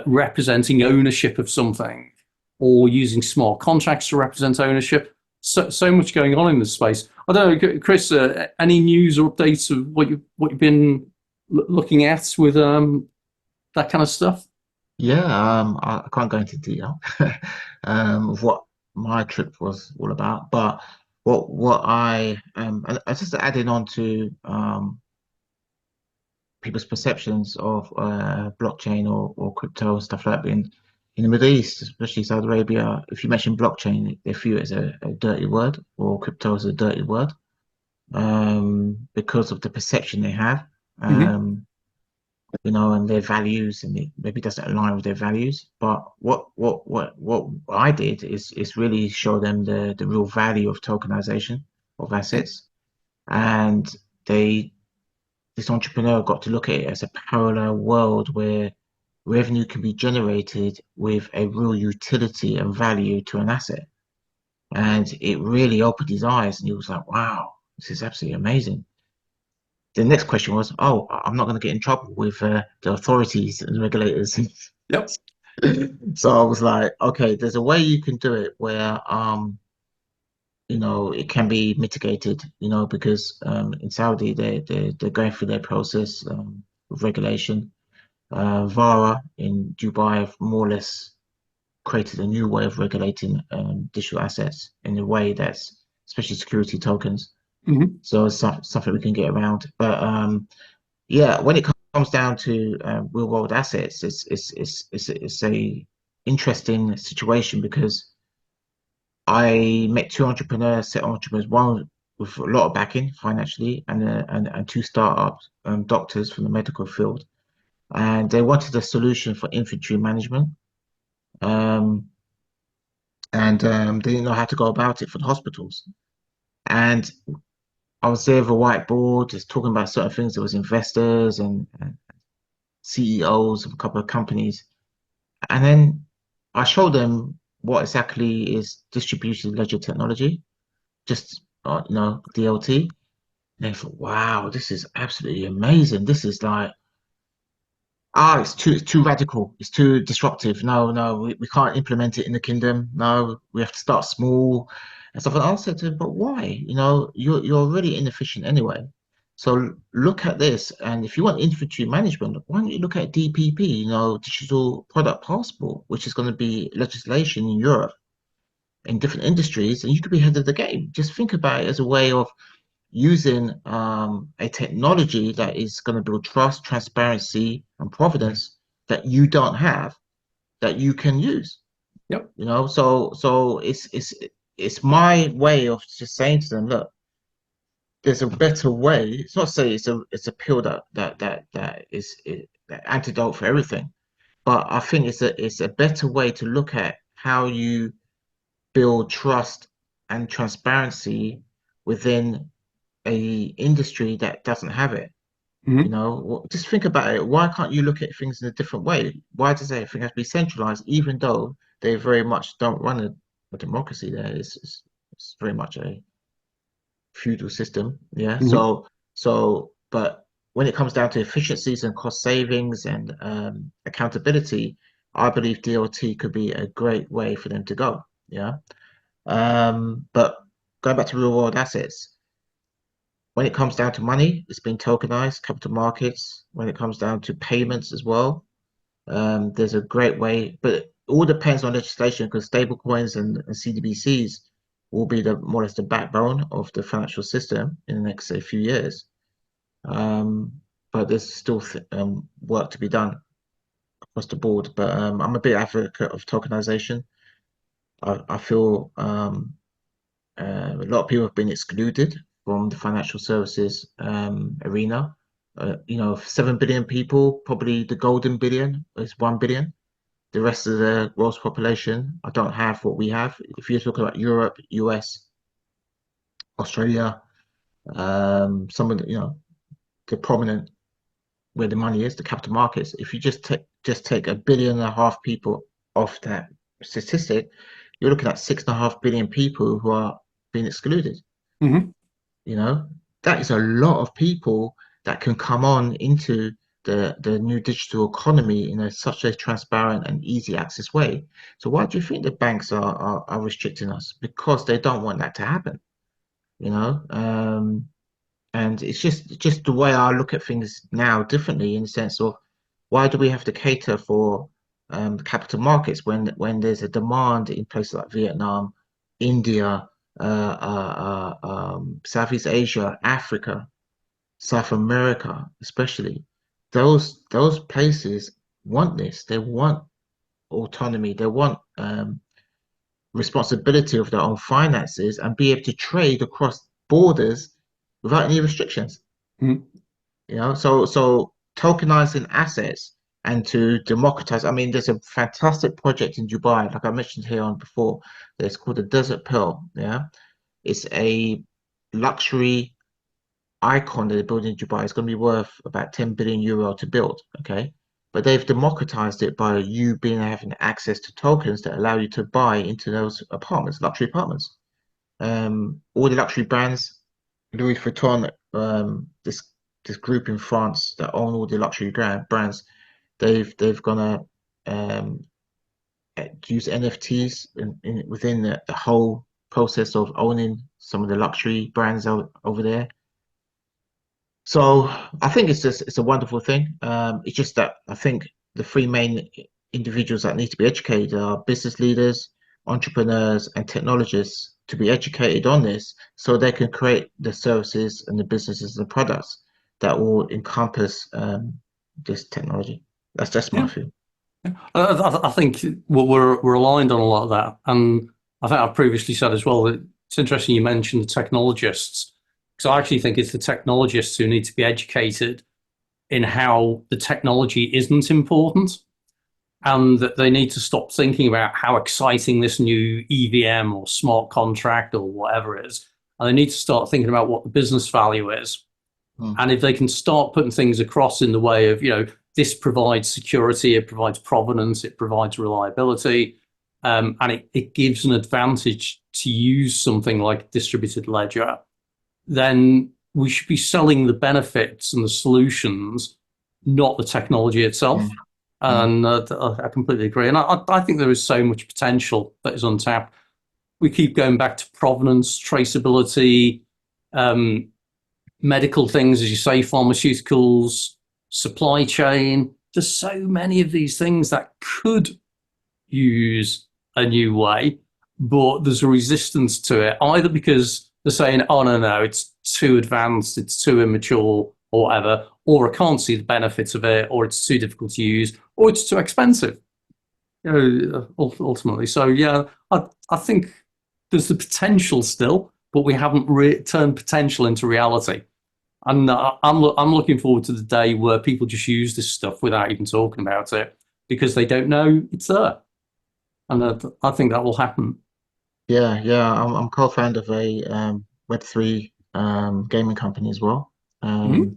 representing ownership of something, or using smart contracts to represent ownership. So much going on in this space. I don't know, Chris, any news or updates of what you've been looking at with that kind of stuff? Yeah, I can't go into detail of what my trip was all about, but what I just adding on to people's perceptions of blockchain or crypto stuff like that in the Middle East, especially Saudi Arabia. If you mention blockchain, they view it as a dirty word, or crypto as a dirty word, because of the perception they have. And their values, and it maybe doesn't align with their values. But what I did is really show them the real value of tokenization of assets, and this entrepreneur got to look at it as a parallel world where revenue can be generated with a real utility and value to an asset, and it really opened his eyes, and he was like, "Wow, this is absolutely amazing." The next question was, I'm not going to get in trouble with the authorities and regulators. Yep. So I was like, okay, there's a way you can do it where, it can be mitigated, because in Saudi, they're going through their process of regulation. VARA in Dubai have more or less created a new way of regulating digital assets in a way that's, especially security tokens. So it's something we can get around. But when it comes down to real world assets, it's a interesting situation, because I met two entrepreneurs, one with a lot of backing financially, and two startups, doctors from the medical field, and they wanted a solution for inventory management, and they didn't know how to go about it for the hospitals. And I was there with a whiteboard, just talking about certain things. There was investors and CEOs of a couple of companies, And then I showed them what exactly is distributed ledger technology, just DLT. And they thought, wow, this is absolutely amazing. This is like, it's too radical. It's too disruptive. No, we can't implement it in the kingdom. No, we have to start small and stuff. And I said to them, but why? You're already inefficient anyway. So look at this. And if you want inventory management, why don't you look at DPP, digital product passport, which is going to be legislation in Europe in different industries, and you could be ahead of the game. Just think about it as a way of using a technology that is going to build trust, transparency, and provenance that you don't have, that you can use. Yep. So it's my way of just saying to them, look, there's a better way. It's not to say it's a pill that is an antidote for everything, but I think it's a better way to look at how you build trust and transparency within a industry that doesn't have it. Just think about it. Why can't you look at things in a different way? Why does everything have to be centralized, even though they very much don't run a democracy there? It's very much a feudal system. Yeah. But when it comes down to efficiencies and cost savings and accountability, I believe DLT could be a great way for them to go. Yeah. But going back to real world assets, when it comes down to money, it's been tokenized, capital markets. When it comes down to payments as well, there's a great way, but it all depends on legislation, because stable coins and CDBCs will be more or less the backbone of the financial system in the next, say, few years. But there's still work to be done across the board. But I'm a big advocate of tokenization. I feel a lot of people have been excluded from the financial services arena. 7 billion people, probably the golden billion is 1 billion. The rest of the world's population, I don't have what we have. If you're talking about Europe, US, Australia, some of the prominent where the money is, the capital markets. If you just take 1.5 billion people off that statistic, you're looking at 6.5 billion people who are being excluded. That is a lot of people that can come on into the new digital economy in such a transparent and easy access way. So why do you think the banks are restricting us? Because they don't want that to happen. And it's just the way I look at things now differently, in the sense of, why do we have to cater for the capital markets when there's a demand in places like Vietnam, India, Southeast Asia, Africa, South America, especially. Those places want this. They want autonomy. They want responsibility of their own finances and be able to trade across borders without any restrictions. So tokenizing assets and to democratize. I mean, there's a fantastic project in Dubai, like I mentioned here on before. It's called the Desert Pearl. Yeah, it's a luxury icon that they're building in Dubai. It's going to be worth about 10 billion euro to build. Okay, but they've democratized it by you having access to tokens that allow you to buy into those apartments, luxury apartments. All the luxury brands, Louis Vuitton, this group in France that own all the luxury brands, they've gonna use NFTs within the whole process of owning some of the luxury brands over there. So I think it's a wonderful thing. It's just that I think the three main individuals that need to be educated are business leaders, entrepreneurs, and technologists, to be educated on this, so they can create the services and the businesses and the products that will encompass this technology. That's just my view. I think we're aligned on a lot of that, and I think I've previously said as well that it's interesting you mentioned the technologists, because I actually think it's the technologists who need to be educated in how the technology isn't important, and that they need to stop thinking about how exciting this new EVM or smart contract or whatever is, and they need to start thinking about what the business value is. And if they can start putting things across in the way of, this provides security, it provides provenance, it provides reliability, and it gives an advantage to use something like distributed ledger, then we should be selling the benefits and the solutions, not the technology itself. And I completely agree. And I think there is so much potential that is untapped. We keep going back to provenance, traceability, medical things, as you say, pharmaceuticals, supply chain. There's so many of these things that could use a new way, but there's a resistance to it, either because they're saying, oh, no, it's too advanced, it's too immature, or whatever, or I can't see the benefits of it, or it's too difficult to use, or it's too expensive, ultimately. So, yeah, I think there's the potential still, but we haven't turned potential into reality. And I'm looking forward to the day where people just use this stuff without even talking about it because they don't know it's there. And I think that will happen. Yeah. I'm co-founder of a Web3 gaming company as well. And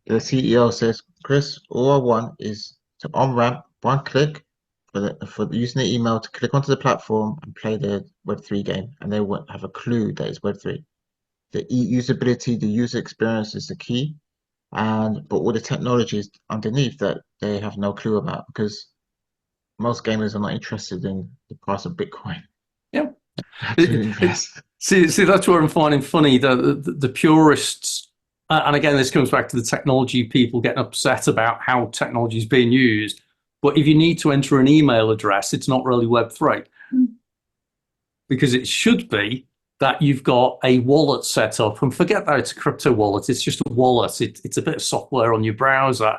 the CEO says, Chris, all I want is to on-ramp one click for using the email to click onto the platform and play the Web3 game, and they won't have a clue that it's Web3. The usability, the user experience is the key, but all the technologies underneath that they have no clue about, because most gamers are not interested in the price of Bitcoin. Yeah. To invest. See, that's what I'm finding funny. The purists, and again, this comes back to the technology people getting upset about how technology is being used. But if you need to enter an email address, it's not really Web3. Because it should be that you've got a wallet set up, and forget that it's a crypto wallet, it's just a wallet. It's a bit of software on your browser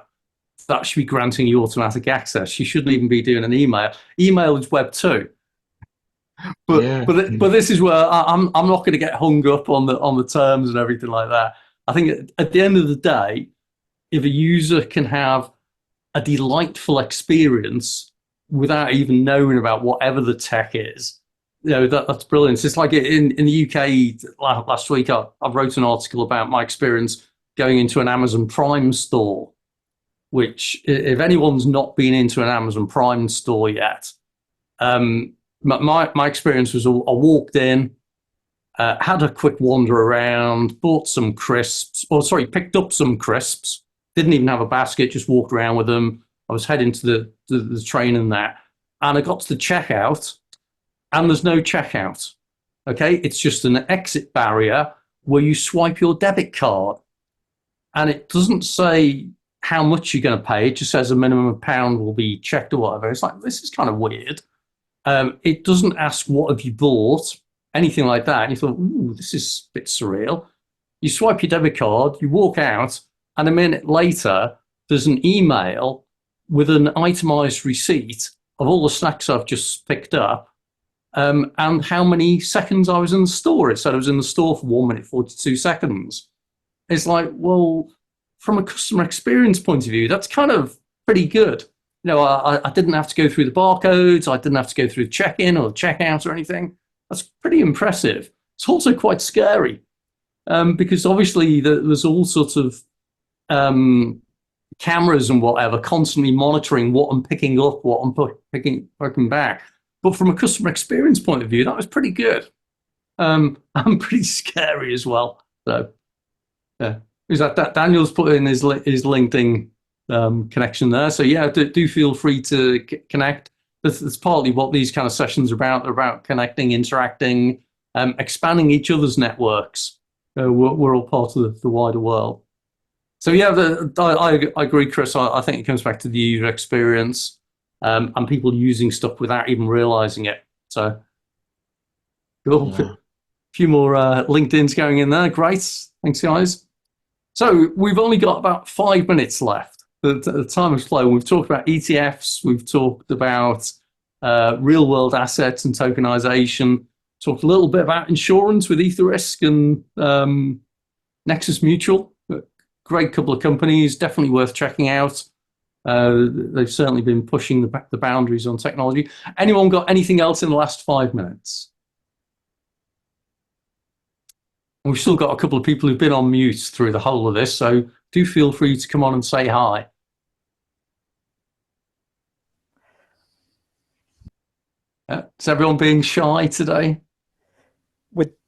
that should be granting you automatic access. You shouldn't even be doing an email. Email is Web 2. But this is where I'm not going to get hung up on the terms and everything like that. I think at the end of the day, if a user can have a delightful experience without even knowing about whatever the tech is, that's brilliant. It's like in the UK last week, I wrote an article about my experience going into an Amazon Prime store, which if anyone's not been into an Amazon Prime store yet, my experience was I walked in, had a quick wander around, picked up some crisps, didn't even have a basket, just walked around with them. I was heading to the train and that, and I got to the checkout, and there's no checkout. Okay, it's just an exit barrier where you swipe your debit card, and it doesn't say how much you're going to pay. It just says a minimum of £1 will be checked or whatever. It's like, this is kind of weird. It doesn't ask what have you bought, anything like that. And you thought, ooh, this is a bit surreal. You swipe your debit card, you walk out, and a minute later, there's an email with an itemized receipt of all the snacks I've just picked up, and how many seconds I was in the store. It said I was in the store for 1 minute, 42 seconds. It's like, well, from a customer experience point of view, that's kind of pretty good. I didn't have to go through the barcodes. I didn't have to go through the check-in or the checkout or anything. That's pretty impressive. It's also quite scary because obviously there's all sorts of cameras and whatever constantly monitoring what I'm picking up, what I'm picking back. But from a customer experience point of view, that was pretty good. And pretty scary as well. So, yeah. Is that Daniel's put in his LinkedIn connection there. So yeah, do feel free to connect. That's partly what these kind of sessions are about. They're about connecting, interacting, expanding each other's networks. We're all part of the wider world. So yeah, I agree, Chris. I think it comes back to the user experience and people using stuff without even realizing it. So cool. Yeah. A few more LinkedIn's going in there. Great. Thanks, guys. So we've only got about 5 minutes left. The time has flown. We've talked about ETFs. We've talked about real-world assets and tokenization. Talked a little bit about insurance with Etherisc and Nexus Mutual. Great couple of companies, definitely worth checking out. They've certainly been pushing the boundaries on technology. Anyone got anything else in the last 5 minutes? And we've still got a couple of people who've been on mute through the whole of this, so do feel free to come on and say hi. Is everyone being shy today?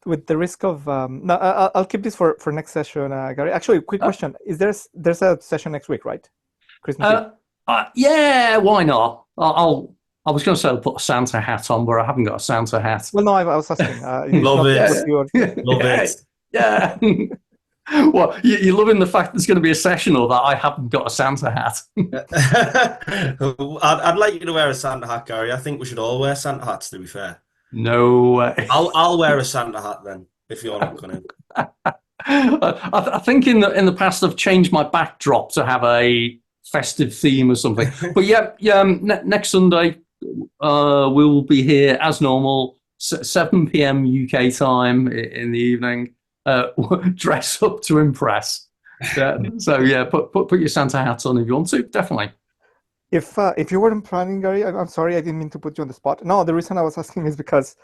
With the risk of no, I'll keep this for next session, Gary. Actually, quick question: there's a session next week, right? Christmas Eve. Yeah, why not? I was going to say I'll put a Santa hat on, but I haven't got a Santa hat. Well, no, I was asking. Love it. Love it. Yeah. Well, you're loving the fact there's going to be a session or that I haven't got a Santa hat. I'd like you to wear a Santa hat, Gary. I think we should all wear Santa hats, to be fair. No way. I'll wear a Santa hat then, if you're not going to. I think in the past I've changed my backdrop to have a festive theme or something. But yeah, next Sunday we'll be here as normal, 7 p.m. UK time in the evening. Dress up to impress. So yeah, put your Santa hat on if you want to. Definitely. If you weren't planning, Gary, I'm sorry, I didn't mean to put you on the spot. No, the reason I was asking is because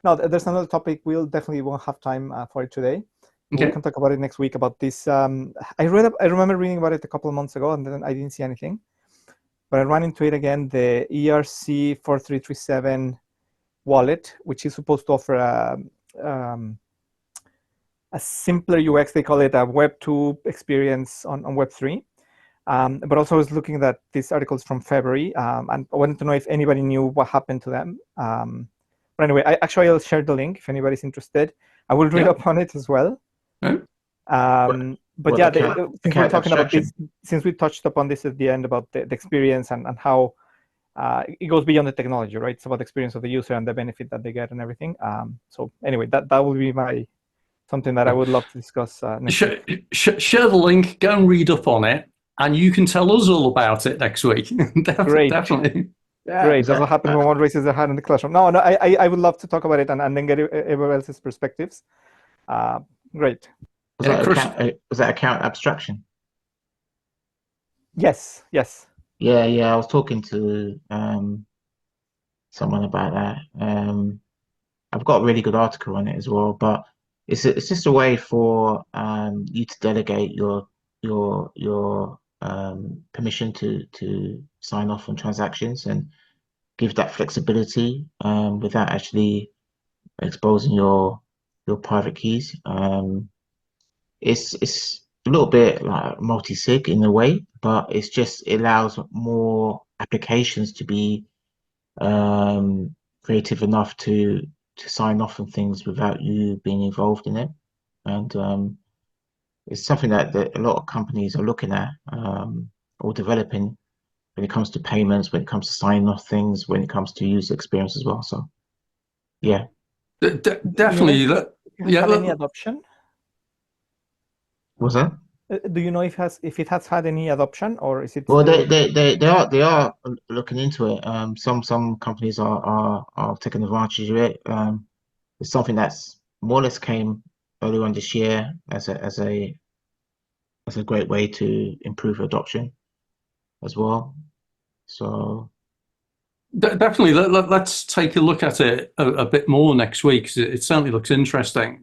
there's another topic we'll definitely won't have time for it today. Okay. We can talk about it next week about this. I remember reading about it a couple of months ago, and then I didn't see anything. But I ran into it again, the ERC 4337 wallet, which is supposed to offer a simpler UX. They call it a Web 2 experience on Web 3. But also I was looking at these articles from February, and I wanted to know if anybody knew what happened to them. But anyway, I'll share the link if anybody's interested. I will read up on it as well. But yeah, since we're talking about this, since we touched upon this at the end about the experience and how it goes beyond the technology, right? It's about the experience of the user and the benefit that they get and everything. So anyway, that will be something that I would love to discuss next week. Share the link, go and read up on it, and you can tell us all about it next week. Great. Definitely. Yeah, great. That's what happens when one raises their hand in the classroom. No, I would love to talk about it and then get everyone else's perspectives. Great. Was that account abstraction? Yes. Yeah. I was talking to someone about that. I've got a really good article on it as well, but it's just a way for you to delegate your permission to sign off on transactions and give that flexibility without actually exposing your private keys. It's a little bit like multi-sig in a way, but it allows more applications to be creative enough to sign off on things without you being involved in it. And it's something that a lot of companies are looking at or developing when it comes to payments, when it comes to signing off things, when it comes to user experience as well. So, yeah. Definitely. Any adoption? What's that? Do you know if it has had any adoption, or is it? Well, they are looking into it. Some companies are taking advantage of it. It's something that's more or less came earlier on this year as a great way to improve adoption as well. So definitely, let's take a look at it a bit more next week, because it certainly looks interesting.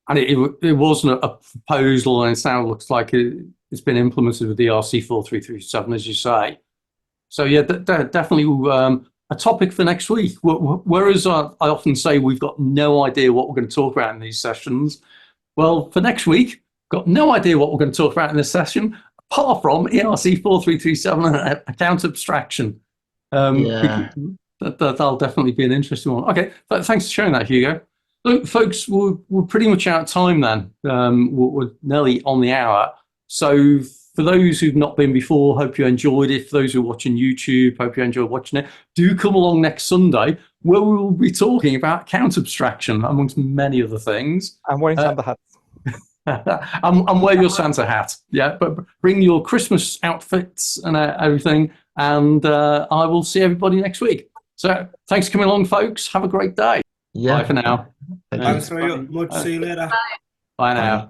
And it wasn't a proposal, and it now looks like it's been implemented with the ERC 4337, as you say. So yeah, definitely a topic for next week. Whereas I often say we've got no idea what we're going to talk about in these sessions. Well, for next week, got no idea what we're going to talk about in this session, apart from ERC 4337 and account abstraction. That'll definitely be an interesting one. Okay, thanks for sharing that, Hugo. Look, folks, we're pretty much out of time then. We're nearly on the hour. So for those who've not been before, hope you enjoyed it. For those who are watching YouTube, hope you enjoyed watching it. Do come along next Sunday, where we will be talking about account abstraction, amongst many other things. I'm wearing Santa hats. and wear your Santa hat. Yeah, but bring your Christmas outfits and everything. And I will see everybody next week. So thanks for coming along, folks. Have a great day. Yeah. Bye for now. Thanks very much. See you later. Bye now.